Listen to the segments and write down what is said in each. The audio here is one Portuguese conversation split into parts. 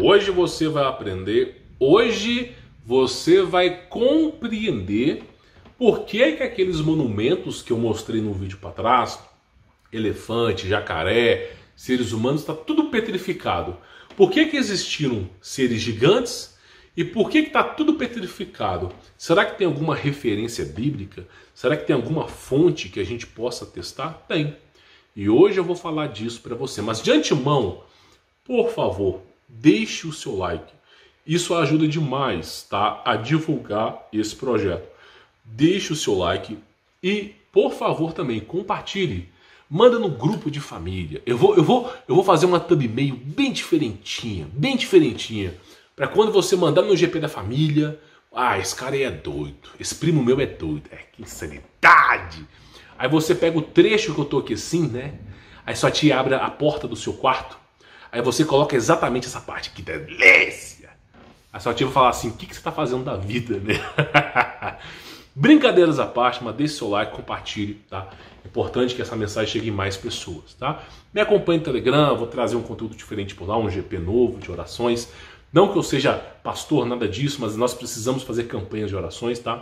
Hoje você vai aprender, hoje você vai compreender por que aqueles monumentos que eu mostrei no vídeo para trás, elefante, jacaré, seres humanos, está tudo petrificado. Por que existiram seres gigantes e por que está tudo petrificado? Será que tem alguma referência bíblica? Será que tem alguma fonte que a gente possa testar? Tem. E hoje eu vou falar disso para você. Mas de antemão, por favor, deixe o seu like. Isso ajuda demais, tá, a divulgar esse projeto. Deixe o seu like e, por favor, também compartilhe. Manda no grupo de família. Eu vou fazer uma thumbnail bem diferentinha, para quando você mandar no GP da família, esse cara aí é doido, esse primo meu é doido, que insanidade. Aí você pega o trecho que eu tô aqui assim, né? Aí sua tia abre a porta do seu quarto, aí você coloca exatamente essa parte, que delícia. Aí sua tia vai falar assim, o que você tá fazendo da vida, né? Brincadeiras à parte, mas deixe seu like, compartilhe, tá? É importante que essa mensagem chegue em mais pessoas, tá? Me acompanhe no Telegram, vou trazer um conteúdo diferente por lá, um GP novo de orações. Não que eu seja pastor, nada disso, mas nós precisamos fazer campanhas de orações, tá?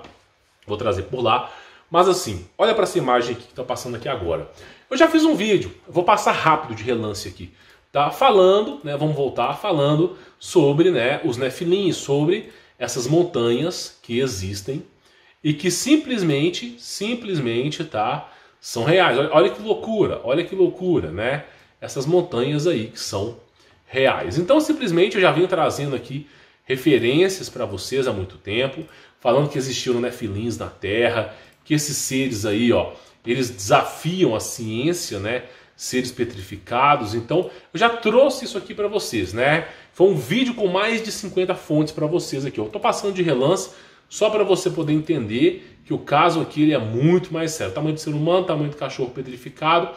Vou trazer por lá. Mas assim, olha para essa imagem aqui que está passando aqui agora. Eu já fiz um vídeo, eu vou passar rápido de relance aqui, tá? Falando, né? Vamos voltar falando sobre, né, os Nefilim, sobre essas montanhas que existem e que simplesmente, tá, são reais. Olha que loucura, né? Essas montanhas aí que são reais. Então simplesmente eu já venho trazendo aqui referências para vocês há muito tempo, falando que existiram Nefilins na Terra, que esses seres aí, ó, eles desafiam a ciência, né? Seres petrificados. Então eu já trouxe isso aqui para vocês, né? Foi um vídeo com mais de 50 fontes para vocês aqui. Eu tô passando de relance só para você poder entender que o caso aqui ele é muito mais sério. Tamanho de ser humano, tamanho do cachorro petrificado.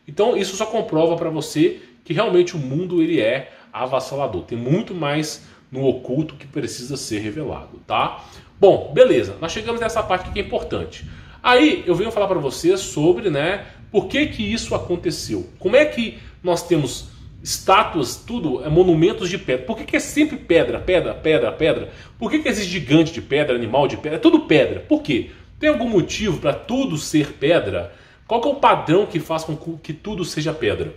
Então isso só comprova para você que realmente o mundo ele é avassalador. Tem muito mais no oculto que precisa ser revelado, tá? Bom, beleza. Nós chegamos nessa parte que é importante. Aí eu venho falar para vocês sobre, né, por que isso aconteceu. Como é que nós temos estátuas, tudo, monumentos de pedra. Por que é sempre pedra? Por que existe gigante de pedra, animal de pedra? É tudo pedra. Por quê? Tem algum motivo para tudo ser pedra? Qual que é o padrão que faz com que tudo seja pedra?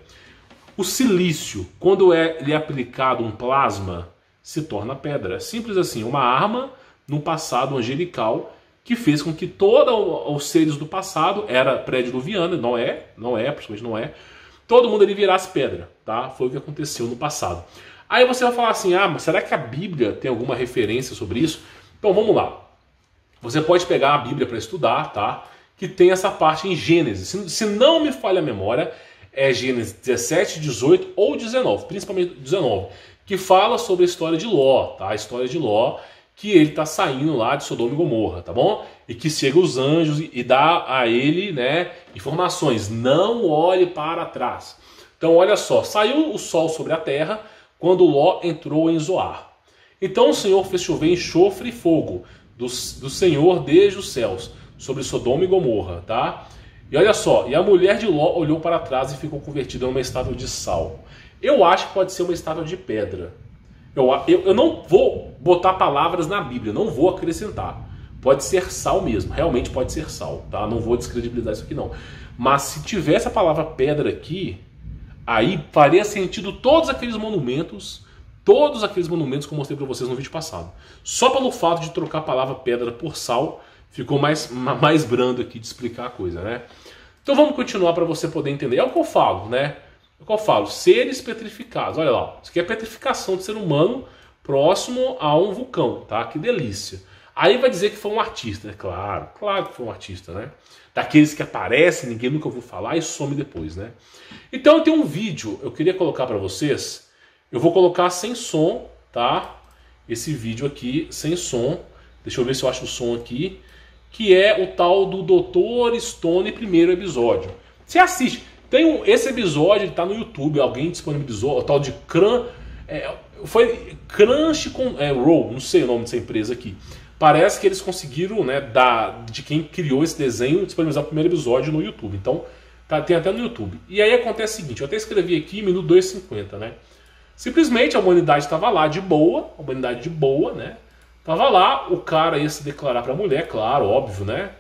O silício, quando ele é aplicado um plasma, se torna pedra. Simples assim, uma arma no passado angelical que fez com que todos os seres do passado, era pré-diluviano, principalmente Noé, todo mundo ali virasse pedra, tá? Foi o que aconteceu no passado. Aí você vai falar assim, mas será que a Bíblia tem alguma referência sobre isso? Então vamos lá. Você pode pegar a Bíblia para estudar, tá? Que tem essa parte em Gênesis. Se não me falha a memória, é Gênesis 17, 18 ou 19, principalmente 19, que fala sobre a história de Ló, tá? A história de Ló, que ele está saindo lá de Sodoma e Gomorra, tá bom? E que chega os anjos e dá a ele, né, informações. Não olhe para trás. Então olha só, saiu o sol sobre a terra quando Ló entrou em Zoar. Então o Senhor fez chover enxofre e fogo do Senhor desde os céus sobre Sodoma e Gomorra, tá? E olha só, e a mulher de Ló olhou para trás e ficou convertida numa estátua de sal. Eu acho que pode ser uma estátua de pedra. Eu não vou botar palavras na Bíblia, não vou acrescentar. Pode ser sal mesmo, realmente pode ser sal, tá? Não vou descredibilizar isso aqui não. Mas se tivesse a palavra pedra aqui, aí faria sentido todos aqueles monumentos que eu mostrei para vocês no vídeo passado. Só pelo fato de trocar a palavra pedra por sal, ficou mais brando aqui de explicar a coisa, né? Então vamos continuar para você poder entender. É o que eu falo, né? É o que eu falo, seres petrificados. Olha lá, isso aqui é petrificação de ser humano próximo a um vulcão, tá? Que delícia. Aí vai dizer que foi um artista, né? Claro que foi um artista, né? Daqueles que aparecem, ninguém nunca ouviu falar e some depois, né? Então tem um vídeo, eu queria colocar para vocês. Eu vou colocar sem som, tá? Esse vídeo aqui sem som. Deixa eu ver se eu acho o som aqui. Que é o tal do Dr. Stone, primeiro episódio. Você assiste. Esse episódio está no YouTube. Alguém disponibilizou. O tal de foi Crunchyroll, não sei o nome dessa empresa aqui. Parece que eles conseguiram, né, de quem criou esse desenho, disponibilizar o primeiro episódio no YouTube. Então, tem até no YouTube. E aí acontece o seguinte, eu até escrevi aqui, minuto 2:50, né? Simplesmente a humanidade estava lá de boa, né? Tava lá, o cara ia se declarar para a mulher, claro, óbvio, né?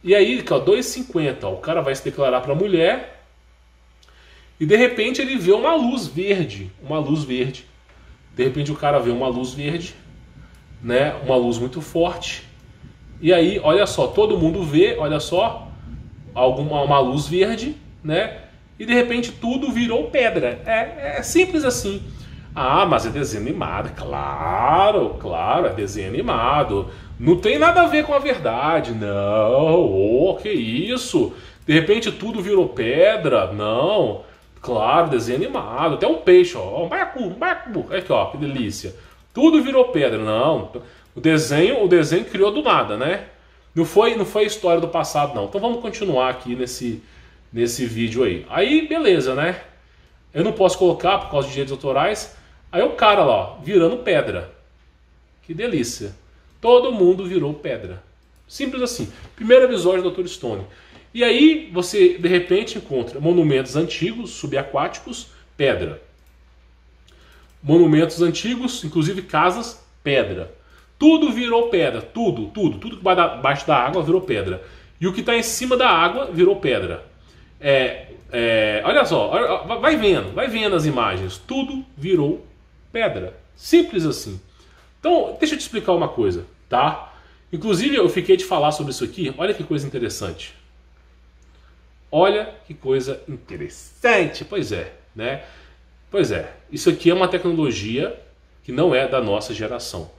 E aí, 2,50, o cara vai se declarar para a mulher e de repente ele vê uma luz verde, De repente o cara vê uma luz verde, né? Uma luz muito forte. E aí, olha só, todo mundo vê, olha só, uma luz verde, né? E de repente tudo virou pedra. É simples assim. Ah, mas é desenho animado. Claro, é desenho animado. Não tem nada a ver com a verdade. Não, que isso? De repente tudo virou pedra. Não, claro, desenho animado. Até um peixe, ó. Um baiacu. Aqui, ó, que delícia. Tudo virou pedra. Não, o desenho criou do nada, né? Não foi a história do passado, não. Então vamos continuar aqui nesse vídeo aí. Aí, beleza, né? Eu não posso colocar por causa de direitos autorais. Aí o cara lá, ó, virando pedra. Que delícia. Todo mundo virou pedra. Simples assim. Primeiro episódio do Dr. Stone. E aí você, de repente, encontra monumentos antigos, subaquáticos, pedra. Monumentos antigos, inclusive casas, pedra. Tudo virou pedra. Tudo que vai abaixo da água virou pedra. E o que está em cima da água virou pedra. Olha só, vai vendo as imagens. Tudo virou pedra. Simples assim. Então, deixa eu te explicar uma coisa, tá? Inclusive, eu fiquei de falar sobre isso aqui. Olha que coisa interessante. Olha que coisa interessante. Pois é, né? Pois é. Isso aqui é uma tecnologia que não é da nossa geração.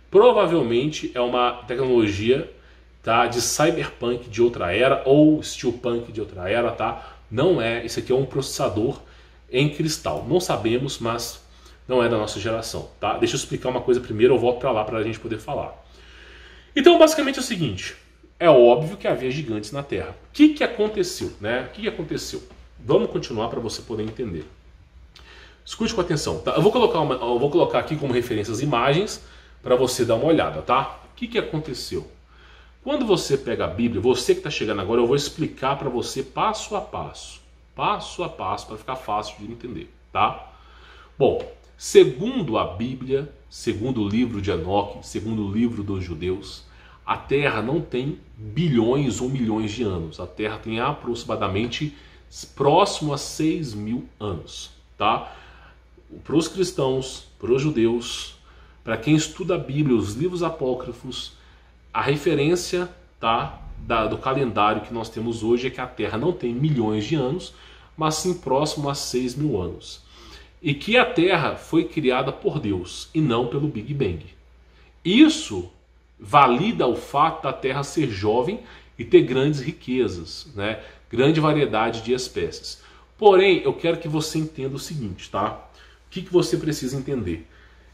Provavelmente é uma tecnologia, tá, de cyberpunk de outra era ou steelpunk de outra era, tá? Não é. Isso aqui é um processador em cristal. Não sabemos, mas não é da nossa geração, tá? Deixa eu explicar uma coisa primeiro, eu volto para lá para a gente poder falar. Então, basicamente é o seguinte. É óbvio que havia gigantes na Terra. O que aconteceu, né? O que aconteceu? Vamos continuar para você poder entender. Escute com atenção, tá? Eu vou colocar aqui como referência as imagens para você dar uma olhada, tá? O que aconteceu? Quando você pega a Bíblia, você que está chegando agora, eu vou explicar para você passo a passo, para ficar fácil de entender, tá? Bom, segundo a Bíblia, segundo o livro de Enoque, segundo o livro dos judeus, a Terra não tem bilhões ou milhões de anos. A Terra tem aproximadamente próximo a 6.000 anos, tá? Para os cristãos, para os judeus, para quem estuda a Bíblia, os livros apócrifos, a referência, tá, do calendário que nós temos hoje é que a Terra não tem milhões de anos, mas sim próximo a 6.000 anos. E que a Terra foi criada por Deus e não pelo Big Bang. Isso valida o fato da Terra ser jovem e ter grandes riquezas, né? Grande variedade de espécies. Porém, eu quero que você entenda o seguinte, tá? O que você precisa entender?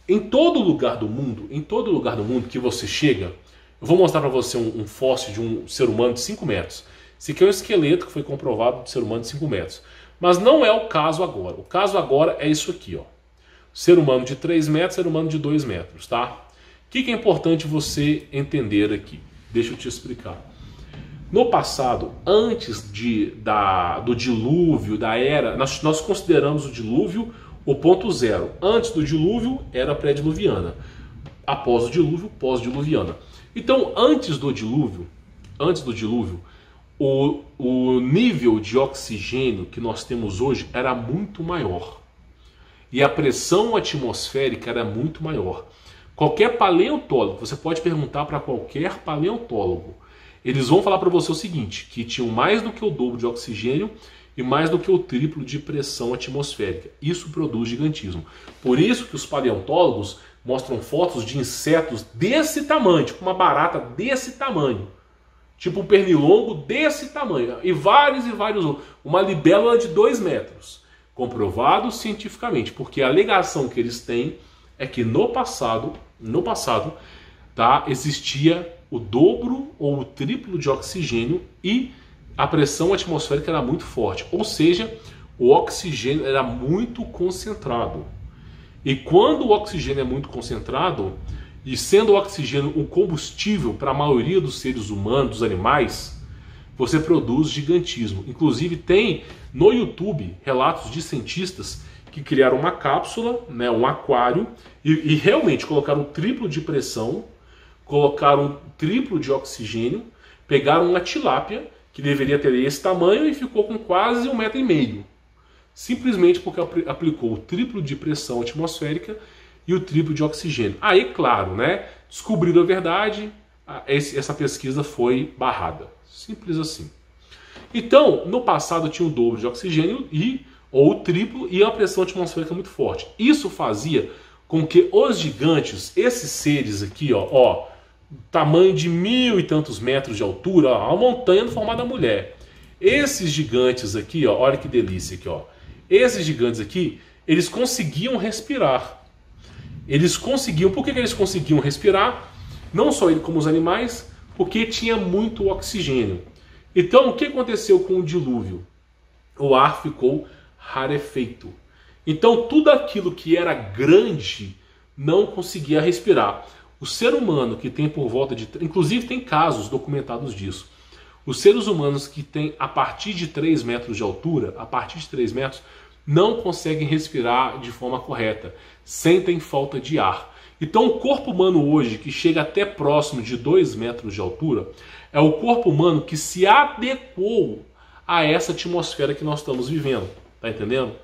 Em todo lugar do mundo que você chega, eu vou mostrar para você um fóssil de um ser humano de 5 metros. Esse aqui é um esqueleto que foi comprovado de ser humano de 5 metros. Mas não é o caso agora. O caso agora é isso aqui, ó. Ser humano de 3 metros, ser humano de 2 metros, tá? O que é importante você entender aqui? Deixa eu te explicar. No passado, antes do dilúvio, da era, nós consideramos o dilúvio o ponto zero. Antes do dilúvio era pré-diluviana. Após o dilúvio, pós-diluviana. Então, antes do dilúvio, o nível de oxigênio que nós temos hoje era muito maior. E a pressão atmosférica era muito maior. Qualquer paleontólogo, você pode perguntar para qualquer paleontólogo, eles vão falar para você o seguinte, que tinham mais do que o dobro de oxigênio e mais do que o triplo de pressão atmosférica. Isso produz gigantismo. Por isso que os paleontólogos mostram fotos de insetos desse tamanho, tipo uma barata desse tamanho. Tipo um pernilongo desse tamanho. E vários outros. Uma libélula de 2 metros. Comprovado cientificamente. Porque a alegação que eles têm é que no passado, tá, existia o dobro ou o triplo de oxigênio e a pressão atmosférica era muito forte. Ou seja, o oxigênio era muito concentrado. E quando o oxigênio é muito concentrado, e sendo o oxigênio um combustível para a maioria dos seres humanos, dos animais, você produz gigantismo. Inclusive tem no YouTube relatos de cientistas que criaram uma cápsula, né, um aquário, e realmente colocaram o triplo de pressão, colocaram o triplo de oxigênio, pegaram uma tilápia, que deveria ter esse tamanho, e ficou com quase 1,5 metro. Simplesmente porque aplicou o triplo de pressão atmosférica e o triplo de oxigênio. Aí, claro, né, descobriram a verdade, essa pesquisa foi barrada. Simples assim. Então, no passado tinha o dobro de oxigênio ou o triplo, e a pressão atmosférica muito forte. Isso fazia com que os gigantes, esses seres aqui, ó, tamanho de 1.000 e tantos metros de altura, ó, a montanha no formato da mulher. Esses gigantes aqui, ó, olha que delícia aqui, ó. Esses gigantes aqui, eles conseguiam respirar. Eles conseguiam. Por que eles conseguiam respirar? Não só ele como os animais, porque tinha muito oxigênio. Então, o que aconteceu com o dilúvio? O ar ficou rarefeito. Então, tudo aquilo que era grande não conseguia respirar. O ser humano que tem por volta de... Inclusive, tem casos documentados disso. Os seres humanos que têm a partir de 3 metros de altura, a partir de 3 metros, não conseguem respirar de forma correta. Sentem falta de ar. Então, o corpo humano hoje, que chega até próximo de 2 metros de altura, é o corpo humano que se adequou a essa atmosfera que nós estamos vivendo. Tá entendendo?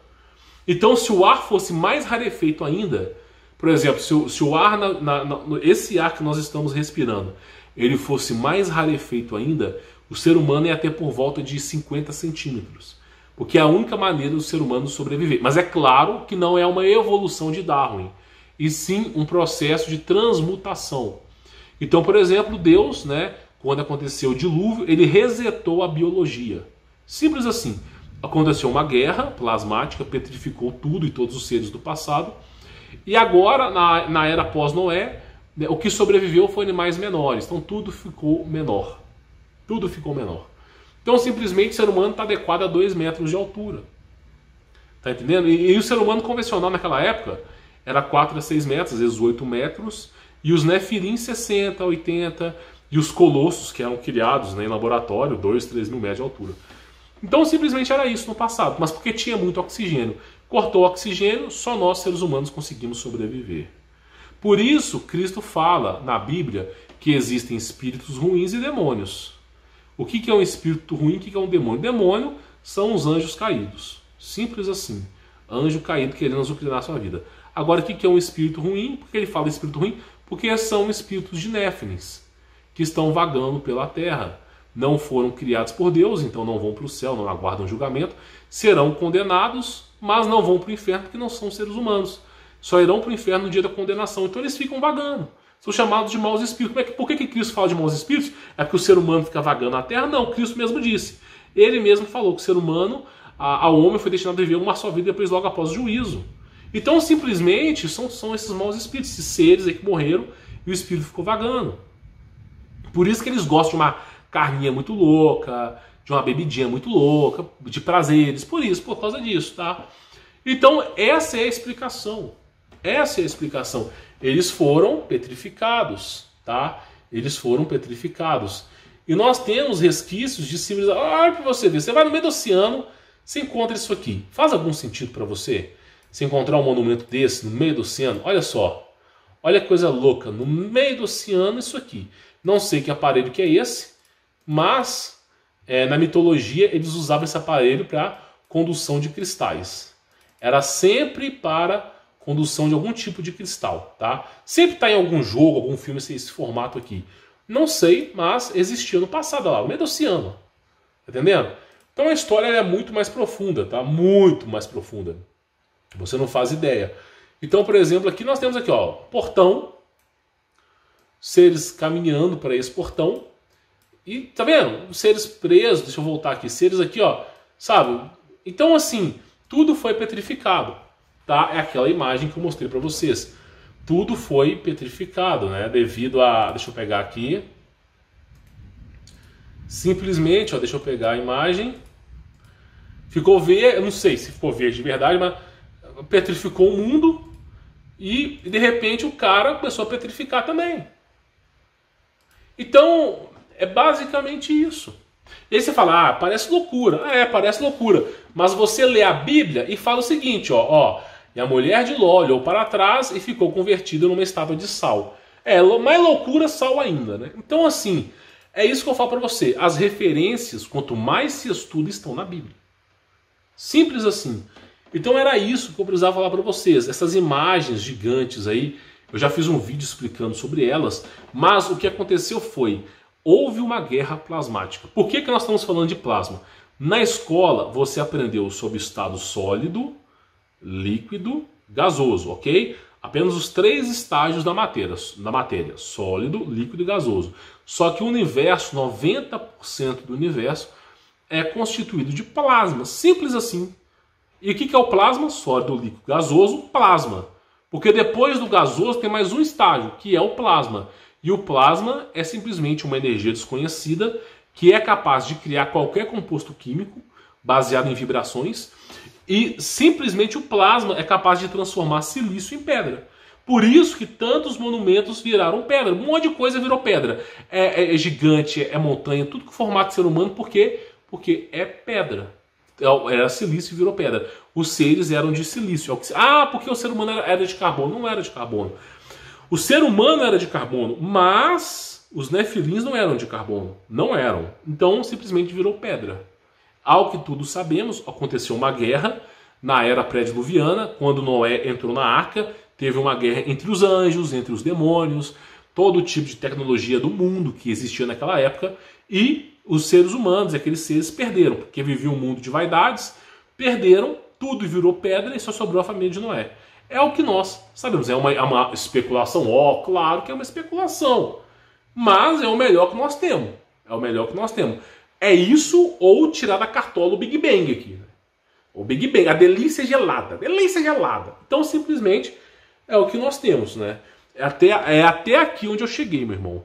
Então, se o ar fosse mais rarefeito ainda, por exemplo, se o ar, esse ar que nós estamos respirando, ele fosse mais rarefeito ainda, o ser humano ia ter por volta de 50 centímetros. Porque é a única maneira do ser humano sobreviver. Mas é claro que não é uma evolução de Darwin, e sim um processo de transmutação. Então, por exemplo, Deus, né, quando aconteceu o dilúvio, ele resetou a biologia. Simples assim. Aconteceu uma guerra plasmática, petrificou tudo e todos os seres do passado. E agora, na era pós-Noé, o que sobreviveu foi animais menores. Então tudo ficou menor. Tudo ficou menor. Então simplesmente o ser humano está adequado a 2 metros de altura. Tá entendendo? E o ser humano convencional naquela época era 4 a 6 metros, às vezes 8 metros. E os Nefilim 60, 80. E os colossos que eram criados, né, em laboratório, 2, 3 mil metros de altura. Então simplesmente era isso no passado, mas porque tinha muito oxigênio. Cortou o oxigênio, só nós seres humanos conseguimos sobreviver. Por isso Cristo fala na Bíblia que existem espíritos ruins e demônios. O que é um espírito ruim e o que é um demônio? Demônio são os anjos caídos. Simples assim. Anjo caído querendo azucrinar a sua vida. Agora o que é um espírito ruim? Por que ele fala espírito ruim? Porque são espíritos de Néfilins, que estão vagando pela terra. Não foram criados por Deus, então não vão para o céu, não aguardam julgamento, serão condenados, mas não vão para o inferno porque não são seres humanos. Só irão para o inferno no dia da condenação. Então eles ficam vagando. São chamados de maus espíritos. Por que Cristo fala de maus espíritos? É porque o ser humano fica vagando na terra? Não, Cristo mesmo disse. Ele mesmo falou que o ser humano, ao homem foi destinado a viver uma só vida e depois logo após o juízo. Então simplesmente são esses maus espíritos, esses seres aí que morreram e o espírito ficou vagando. Por isso que eles gostam de uma carninha muito louca, de uma bebidinha muito louca, de prazeres, por causa disso, tá? Então essa é a explicação. Essa é a explicação. Eles foram petrificados, tá? Eles foram petrificados. E nós temos resquícios de civilização. Olha para você ver, você vai no meio do oceano, você encontra isso aqui. Faz algum sentido para você? Se encontrar um monumento desse no meio do oceano? Olha só. Olha que coisa louca. No meio do oceano, isso aqui. Não sei que aparelho que é esse, mas na mitologia eles usavam esse aparelho para condução de cristais. Era sempre para condução de algum tipo de cristal, tá? Sempre está em algum jogo, algum filme esse formato aqui. Não sei, mas existia no passado lá, no meio do oceano. Tá entendendo? Então a história é muito mais profunda, tá? Muito mais profunda. Você não faz ideia. Então, por exemplo, aqui nós temos aqui, ó, portão, seres caminhando para esse portão. E tá vendo? Seres presos, deixa eu voltar aqui, seres aqui, ó, sabe? Então assim, tudo foi petrificado, tá? É aquela imagem que eu mostrei para vocês. Tudo foi petrificado, né? Devido a, deixa eu pegar aqui. Simplesmente, ó, deixa eu pegar a imagem. Ficou verde, eu não sei se ficou verde de verdade, mas petrificou o mundo e de repente o cara começou a petrificar também. Então, é basicamente isso. E aí você fala, parece loucura. Parece loucura. Mas você lê a Bíblia e fala o seguinte, e a mulher de Ló olhou para trás e ficou convertida numa estátua de sal. Mais loucura, sal ainda, né? Então, assim, é isso que eu falo para você. As referências, quanto mais se estuda, estão na Bíblia. Simples assim. Então era isso que eu precisava falar para vocês. Essas imagens gigantes aí, eu já fiz um vídeo explicando sobre elas, mas o que aconteceu foi, houve uma guerra plasmática. Por que nós estamos falando de plasma? Na escola você aprendeu sobre estado sólido, líquido, gasoso, ok? Apenas os 3 estágios da matéria, sólido, líquido e gasoso. Só que o universo, 90% do universo, é constituído de plasma, simples assim. E o que é o plasma? Sólido, líquido, gasoso, plasma. Porque depois do gasoso tem mais um estágio, que é o plasma. E o plasma é simplesmente uma energia desconhecida que é capaz de criar qualquer composto químico baseado em vibrações. E simplesmente o plasma é capaz de transformar silício em pedra. Por isso que tantos monumentos viraram pedra. Um monte de coisa virou pedra. É gigante, é montanha, tudo com formato de ser humano. Por quê? Porque é pedra. Era silício e virou pedra. Os seres eram de silício. Porque o ser humano era de carbono. Não era de carbono. O ser humano era de carbono, mas os nefilins não eram de carbono. Não eram. Então simplesmente virou pedra. Ao que todos sabemos, aconteceu uma guerra na era pré-diluviana, quando Noé entrou na arca, teve uma guerra entre os anjos, entre os demônios, todo tipo de tecnologia do mundo que existia naquela época, e os seres humanos, aqueles seres, perderam, porque viviam um mundo de vaidades, perderam, tudo virou pedra e só sobrou a família de Noé. É o que nós sabemos, é uma especulação, claro que é uma especulação, mas é o melhor que nós temos, É isso ou tirar da cartola o Big Bang aqui, né? O Big Bang, a delícia gelada, Então simplesmente é o que nós temos, né? É até aqui onde eu cheguei, meu irmão.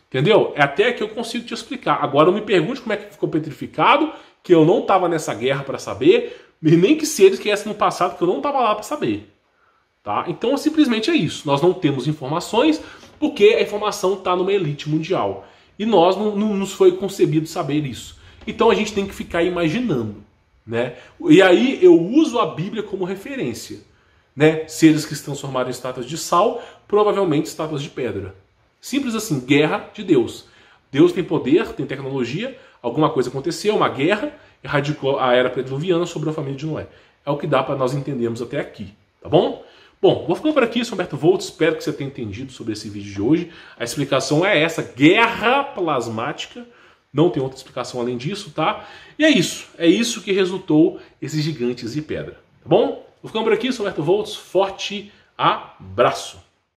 Entendeu? É até aqui eu consigo te explicar. Agora não me pergunte como é que ficou petrificado, que eu não estava nessa guerra para saber, e nem que se eles quisessem no passado, que eu não estava lá para saber. Tá? Então simplesmente é isso. Nós não temos informações porque a informação está numa elite mundial. E nós não nos foi concebido saber isso. Então a gente tem que ficar imaginando, né? E aí eu uso a Bíblia como referência, né? Seres que se transformaram em estátuas de sal, provavelmente estátuas de pedra. Simples assim, guerra de Deus. Deus tem poder, tem tecnologia, alguma coisa aconteceu, uma guerra, erradicou a era pré-diluviana sobre a família de Noé. É o que dá para nós entendermos até aqui, tá bom? Bom, vou ficando por aqui, sou Humberto Volts, espero que você tenha entendido sobre esse vídeo de hoje. A explicação é essa, guerra plasmática, não tem outra explicação além disso, tá? E é isso que resultou esses gigantes de pedra, tá bom? Vou ficando por aqui, sou Humberto Volts, forte abraço!